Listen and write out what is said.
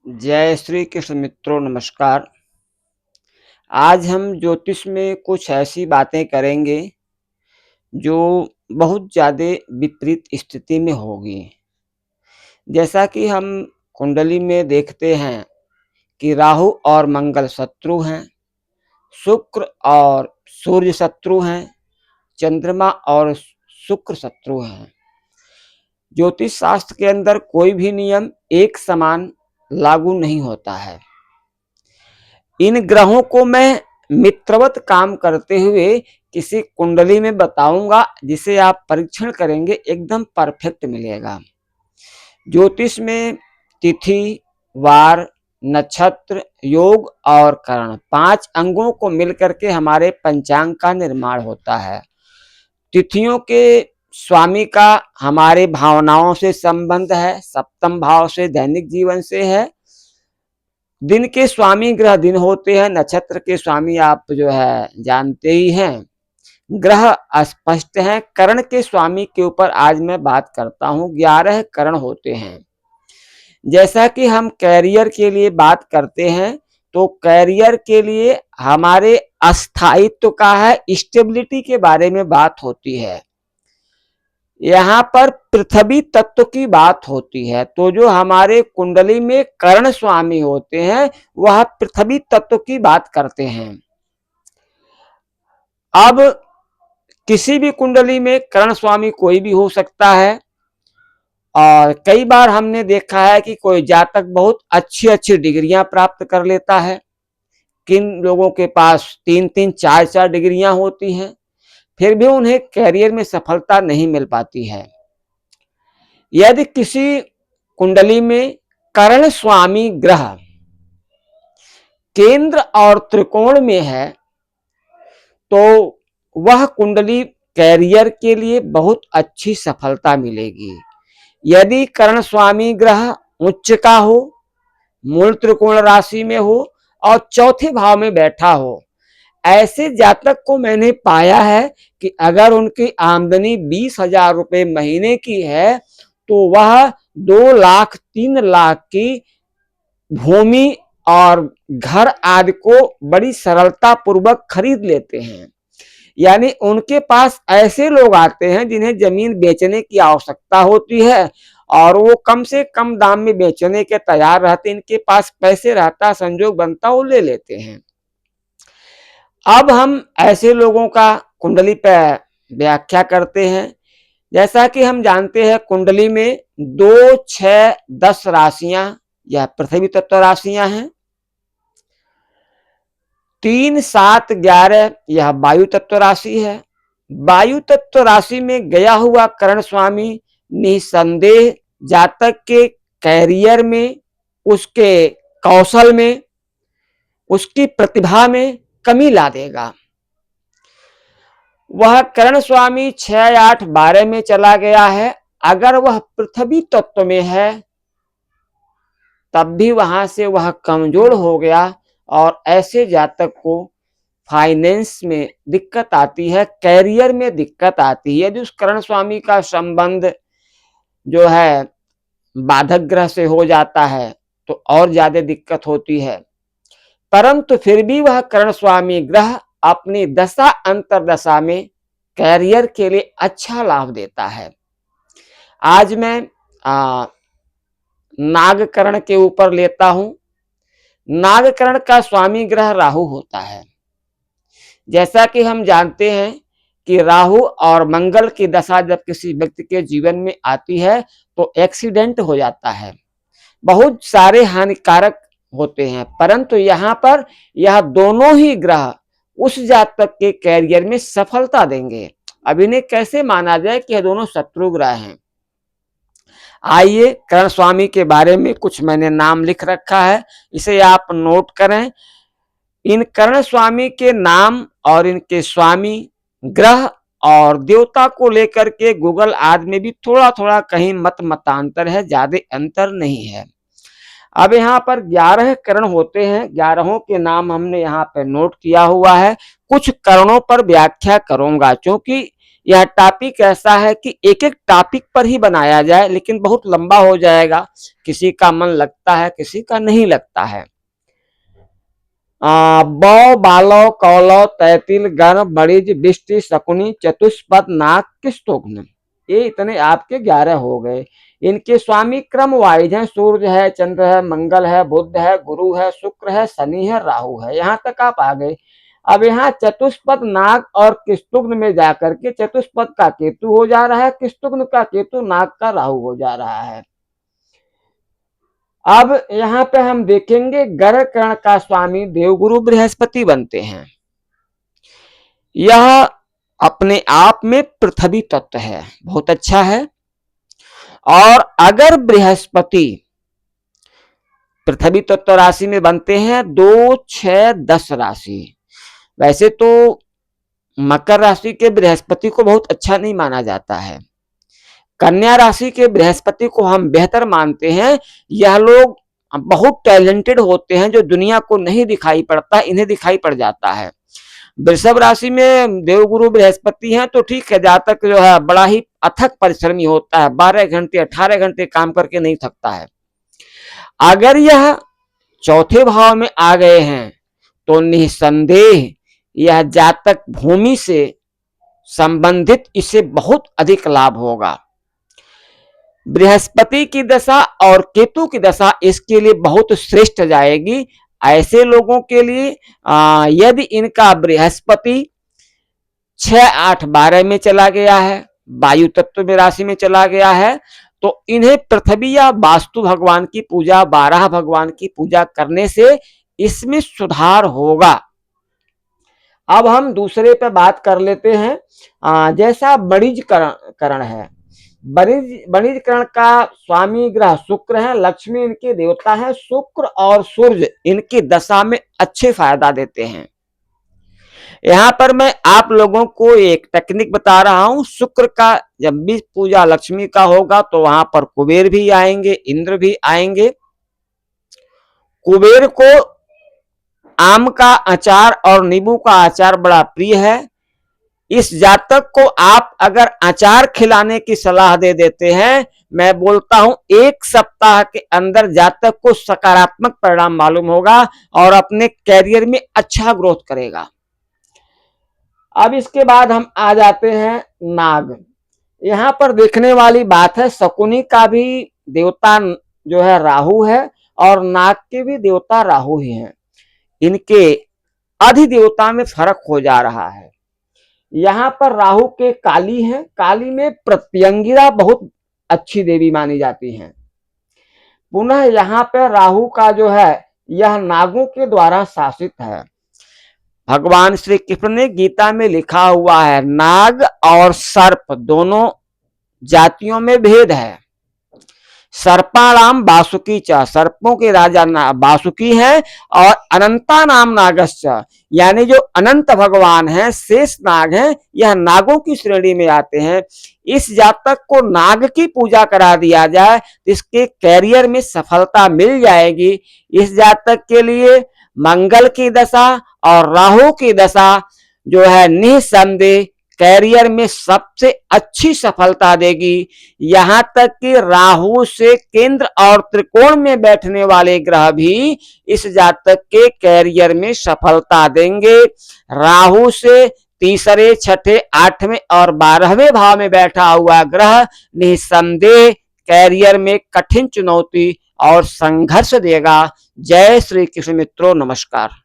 जय श्री कृष्ण मित्रों, नमस्कार। आज हम ज्योतिष में कुछ ऐसी बातें करेंगे जो बहुत ज़्यादा विपरीत स्थिति में होगी। जैसा कि हम कुंडली में देखते हैं कि राहु और मंगल शत्रु हैं, शुक्र और सूर्य शत्रु हैं, चंद्रमा और शुक्र शत्रु हैं। ज्योतिष शास्त्र के अंदर कोई भी नियम एक समान लागू नहीं होता है। इन ग्रहों को मैं मित्रवत काम करते हुए किसी कुंडली में बताऊंगा, जिसे आप परीक्षण करेंगे एकदम परफेक्ट मिलेगा। ज्योतिष में तिथि, वार, नक्षत्र, योग और करण 5 अंगों को मिलकर के हमारे पंचांग का निर्माण होता है। तिथियों के स्वामी का हमारे भावनाओं से संबंध है, सप्तम भाव से, दैनिक जीवन से है। दिन के स्वामी ग्रह दिन होते हैं, नक्षत्र के स्वामी आप जो है जानते ही हैं। ग्रह अस्पष्ट हैं। करण के स्वामी के ऊपर आज मैं बात करता हूं। 11 करण होते हैं। जैसा कि हम कैरियर के लिए बात करते हैं, तो कैरियर के लिए हमारे अस्थायित्व का है, स्टेबिलिटी के बारे में बात होती है। यहाँ पर पृथ्वी तत्व की बात होती है। तो जो हमारे कुंडली में कर्ण स्वामी होते हैं, वह पृथ्वी तत्व की बात करते हैं। अब किसी भी कुंडली में कर्ण स्वामी कोई भी हो सकता है, और कई बार हमने देखा है कि कोई जातक बहुत अच्छी अच्छी डिग्रियां प्राप्त कर लेता है। किन लोगों के पास 3-3, 4-4 डिग्रियां होती हैं, फिर भी उन्हें कैरियर में सफलता नहीं मिल पाती है। यदि किसी कुंडली में कर्ण स्वामी ग्रह केंद्र और त्रिकोण में है, तो वह कुंडली कैरियर के लिए बहुत अच्छी सफलता मिलेगी। यदि कर्ण स्वामी ग्रह उच्च का हो, मूल त्रिकोण राशि में हो और चौथे भाव में बैठा हो, ऐसे जातक को मैंने पाया है कि अगर उनकी आमदनी 20,000 रुपए महीने की है, तो वह 2 लाख 3 लाख की भूमि और घर आदि को बड़ी सरलता पूर्वक खरीद लेते हैं। यानी उनके पास ऐसे लोग आते हैं जिन्हें जमीन बेचने की आवश्यकता होती है, और वो कम से कम दाम में बेचने के तैयार रहते, इनके पास पैसे रहता, संजोग बनता, वो ले लेते हैं। अब हम ऐसे लोगों का कुंडली पर व्याख्या करते हैं। जैसा कि हम जानते हैं, कुंडली में 2, 6, 10 राशियां यह पृथ्वी तत्व राशियां हैं। 3, 7, 11 यह वायु तत्व राशि है। वायु तत्व राशि में गया हुआ कर्ण स्वामी निसंदेह जातक के कैरियर में, उसके कौशल में, उसकी प्रतिभा में कमी ला देगा। वह कर्ण स्वामी 6, 8, 12 में चला गया है। अगर वह पृथ्वी तत्व में है, तब भी वहां से वह कमजोर हो गया, और ऐसे जातक को फाइनेंस में दिक्कत आती है, कैरियर में दिक्कत आती है। यदि उस कर्ण स्वामी का संबंध जो है बाधक ग्रह से हो जाता है, तो और ज्यादा दिक्कत होती है। परंतु फिर भी वह कर्ण स्वामी ग्रह अपनी दशा अंतरदशा में कैरियर के लिए अच्छा लाभ देता है। आज मैं नागकरण के ऊपर लेता हूं। नागकरण का स्वामी ग्रह राहु होता है। जैसा कि हम जानते हैं कि राहु और मंगल की दशा जब किसी व्यक्ति के जीवन में आती है, तो एक्सीडेंट हो जाता है, बहुत सारे हानिकारक होते हैं। परंतु यहाँ पर यह दोनों ही ग्रह उस जातक के कैरियर में सफलता देंगे। अब इन्हें कैसे माना जाए कि यह दोनों शत्रु ग्रह हैं? आइए, कर्ण स्वामी के बारे में कुछ मैंने नाम लिख रखा है, इसे आप नोट करें। इन कर्ण स्वामी के नाम और इनके स्वामी ग्रह और देवता को लेकर के गूगल आदि में भी थोड़ा थोड़ा कहीं मतांतर है, ज्यादा अंतर नहीं है। अब यहाँ पर 11 कर्ण होते हैं। 11 के नाम हमने यहाँ पे नोट किया हुआ है। कुछ करणों पर व्याख्या करूंगा, क्योंकि यह टॉपिक ऐसा है कि एक एक टॉपिक पर ही बनाया जाए, लेकिन बहुत लंबा हो जाएगा, किसी का मन लगता है किसी का नहीं लगता है। बौ बालव कौलव तैतिल गण बणिज बिष्टि शकुनी चतुष्पद नाग किस्तुघ्न, ये इतने आपके 11 हो गए। इनके स्वामी क्रम वाइज हैं, सूर्य है, चंद्र है, मंगल है, बुध है, गुरु है, शुक्र है, शनि है, राहु है, यहाँ तक आप आ गए। अब यहाँ चतुष्पद नाग और किस्तुघ्न में जाकर के चतुष्पद का केतु हो जा रहा है, किस्तुघ्न का केतु, नाग का राहु हो जा रहा है। अब यहाँ पे हम देखेंगे ग्रह करण का स्वामी देवगुरु बृहस्पति बनते हैं। यह अपने आप में पृथ्वी तत्व है, बहुत अच्छा है। और अगर बृहस्पति पृथ्वी तत्व राशि में बनते हैं 2, 6, 10 राशि, वैसे तो मकर राशि के बृहस्पति को बहुत अच्छा नहीं माना जाता है, कन्या राशि के बृहस्पति को हम बेहतर मानते हैं। यह लोग बहुत टैलेंटेड होते हैं, जो दुनिया को नहीं दिखाई पड़ता, इन्हें दिखाई पड़ जाता है। वृषभ राशि में देवगुरु बृहस्पति हैं तो ठीक है, जातक जो है बड़ा ही अथक परिश्रमी होता है, 12 घंटे 18 घंटे काम करके नहीं थकता है। अगर यह चौथे भाव में आ गए हैं तो निसंदेह यह जातक भूमि से संबंधित इसे बहुत अधिक लाभ होगा। बृहस्पति की दशा और केतु की दशा इसके लिए बहुत श्रेष्ठ जाएगी। ऐसे लोगों के लिए यदि इनका बृहस्पति 6, 8, 12 में चला गया है, वायु तत्व में राशि में चला गया है, तो इन्हें पृथ्वी या वास्तु भगवान की पूजा, 12 भगवान की पूजा करने से इसमें सुधार होगा। अब हम दूसरे पे बात कर लेते हैं। जैसा बणिज करण है, बणिज करण का स्वामी ग्रह शुक्र है, लक्ष्मी इनके देवता है, शुक्र और सूर्य इनकी दशा में अच्छे फायदा देते हैं। यहाँ पर मैं आप लोगों को एक टेक्निक बता रहा हूं। शुक्र का जब भी पूजा लक्ष्मी का होगा तो वहां पर कुबेर भी आएंगे, इंद्र भी आएंगे। कुबेर को आम का अचार और नींबू का अचार बड़ा प्रिय है। इस जातक को आप अगर अचार खिलाने की सलाह दे देते हैं, मैं बोलता हूं 1 सप्ताह के अंदर जातक को सकारात्मक परिणाम मालूम होगा और अपने कैरियर में अच्छा ग्रोथ करेगा। अब इसके बाद हम आ जाते हैं नाग। यहाँ पर देखने वाली बात है, शकुनी का भी देवता जो है राहु है और नाग के भी देवता राहु ही हैं। इनके अधिदेवता में फर्क हो जा रहा है। यहाँ पर राहु के काली है, काली में प्रत्यंगिरा बहुत अच्छी देवी मानी जाती हैं। पुनः यहाँ पर राहु का जो है यह नागों के द्वारा शासित है। भगवान श्री कृष्ण ने गीता में लिखा हुआ है, नाग और सर्प दोनों जातियों में भेद है। सर्पाणाम वासुकी च, सर्पों के राजा वासुकी हैं, और अनंता नाम नागश्च, यानी जो अनंत भगवान हैं, शेष नाग हैं, यह नागों की श्रेणी में आते हैं। इस जातक को नाग की पूजा करा दिया जाए तो इसके कैरियर में सफलता मिल जाएगी। इस जातक के लिए मंगल की दशा और राहु की दशा जो है निसंदेह कैरियर में सबसे अच्छी सफलता देगी। यहां तक कि राहु से केंद्र और त्रिकोण में बैठने वाले ग्रह भी इस जातक के कैरियर में सफलता देंगे। राहु से तीसरे, छठे, 8वें और 12वें भाव में बैठा हुआ ग्रह निसंदेह कैरियर में कठिन चुनौती और संघर्ष देगा। जय श्री कृष्ण मित्रों, नमस्कार।